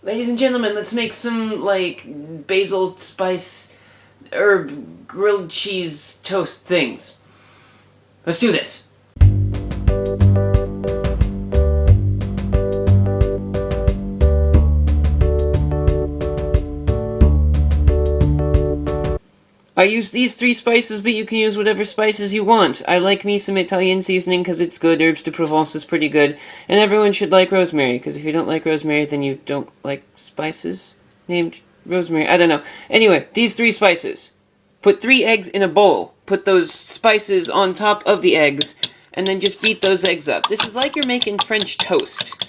Ladies and gentlemen, let's make some, like, basil spice herb grilled cheese toast things. Let's do this. I use these 3 spices, but you can use whatever spices you want. I like me some Italian seasoning because it's good. Herbes de Provence is pretty good. And everyone should like rosemary, because if you don't like rosemary, then you don't like spices named rosemary. I don't know. Anyway, these 3 spices. Put 3 eggs in a bowl. Put those spices on top of the eggs, and then just beat those eggs up. This is like you're making French toast.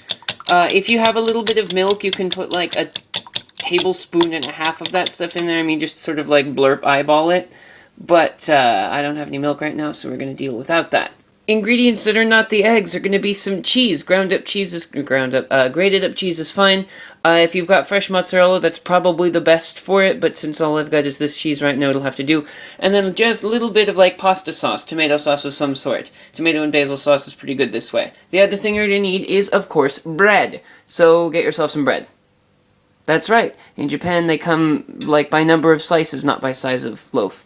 If you have a little bit of milk, you can put like a tablespoon and a half of that stuff in there. I mean, just sort of like blurp eyeball it. But I don't have any milk right now, so we're going to deal without that. Ingredients that are not the eggs are going to be some cheese. Grated up cheese is fine. If you've got fresh mozzarella, that's probably the best for it, but since all I've got is this cheese right now, it'll have to do. And then just a little bit of like pasta sauce, tomato sauce of some sort. Tomato and basil sauce is pretty good this way. The other thing you're going to need is, of course, bread. So get yourself some bread. That's right. In Japan, they come, like, by number of slices, not by size of loaf.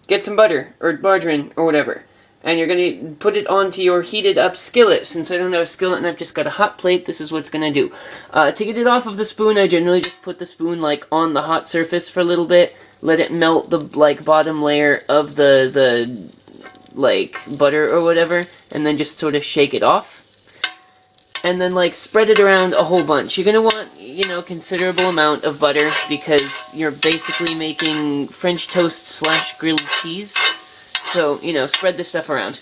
Get some butter, or margarine, or whatever. And you're going to put it onto your heated-up skillet. Since I don't have a skillet and I've just got a hot plate, this is what's going to do. To get it off of the spoon, I generally just put the spoon, like, on the hot surface for a little bit. Let it melt the, like, bottom layer of the like, butter or whatever. And then just sort of shake it off. And then, like, spread it around a whole bunch. You're going to want, you know, considerable amount of butter because you're basically making French toast / grilled cheese. So, you know, spread this stuff around.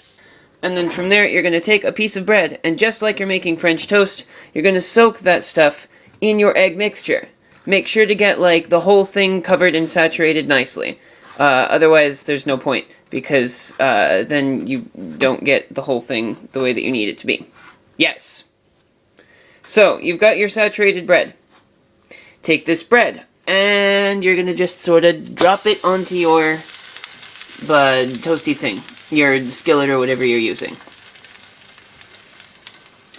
And then from there, you're going to take a piece of bread, and just like you're making French toast, you're going to soak that stuff in your egg mixture. Make sure to get, like, the whole thing covered and saturated nicely. Otherwise, there's no point, because then you don't get the whole thing the way that you need it to be. Yes! So, you've got your saturated bread. Take this bread, and you're going to just sort of drop it onto your toasty thing. Your skillet or whatever you're using.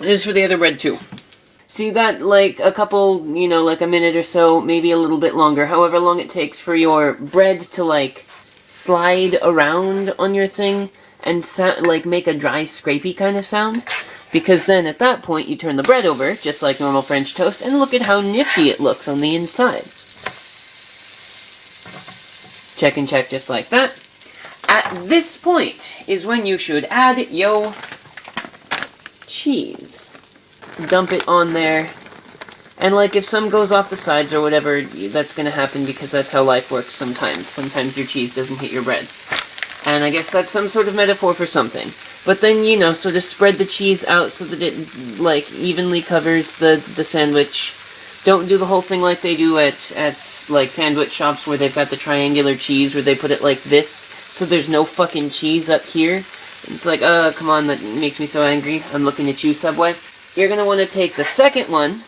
This is for the other bread, too. So you got, like, a couple, you know, like a minute or so, maybe a little bit longer, however long it takes for your bread to, like, slide around on your thing and, like, make a dry, scrapey kind of sound. Because then, at that point, you turn the bread over, just like normal French toast, and look at how nifty it looks on the inside. Check and check just like that. At this point is when you should add your cheese. Dump it on there. And, like, if some goes off the sides or whatever, that's gonna happen because that's how life works sometimes. Sometimes your cheese doesn't hit your bread. And I guess that's some sort of metaphor for something. But then, you know, sort of spread the cheese out so that it, like, evenly covers the sandwich. Don't do the whole thing like they do at like, sandwich shops where they've got the triangular cheese where they put it like this, so there's no fucking cheese up here. It's like, come on, that makes me so angry. I'm looking at you, Subway. You're gonna want to take the second one,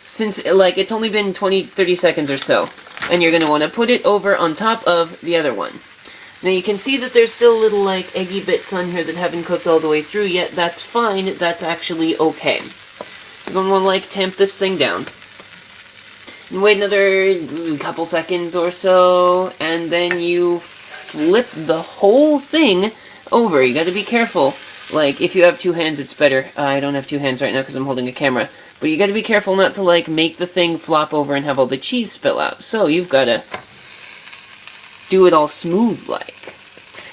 since, like, it's only been 20-30 seconds or so, and you're gonna want to put it over on top of the other one. Now you can see that there's still little, like, eggy bits on here that haven't cooked all the way through yet. That's fine. That's actually okay. You're going to want to, like, tamp this thing down. And wait another couple seconds or so, and then you flip the whole thing over. You got to be careful. Like, if you have 2 hands, it's better. I don't have 2 hands right now because I'm holding a camera. But you got to be careful not to, like, make the thing flop over and have all the cheese spill out. So you've got to do it all smooth-like.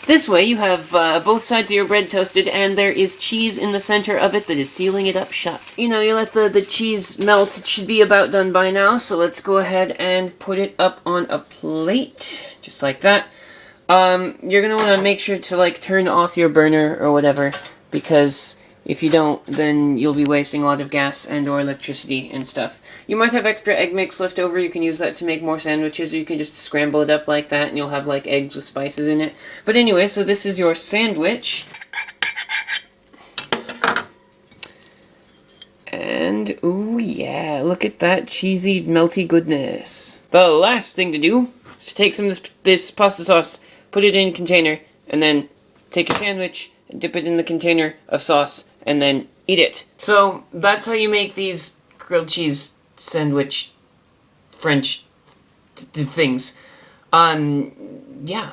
This way, you have both sides of your bread toasted, and there is cheese in the center of it that is sealing it up shut. You know, you let the cheese melt. It should be about done by now, so let's go ahead and put it up on a plate. Just like that. You're going to want to make sure to, like, turn off your burner or whatever, because if you don't, then you'll be wasting a lot of gas and or electricity and stuff. You might have extra egg mix left over. You can use that to make more sandwiches, or you can just scramble it up like that, and you'll have, like, eggs with spices in it. But anyway, so this is your sandwich. And, ooh, yeah, look at that cheesy, melty goodness. The last thing to do is to take some of this pasta sauce, put it in a container, and then take your sandwich and dip it in the container of sauce, and then eat it. So, that's how you make these grilled cheese sandwich French things. Yeah.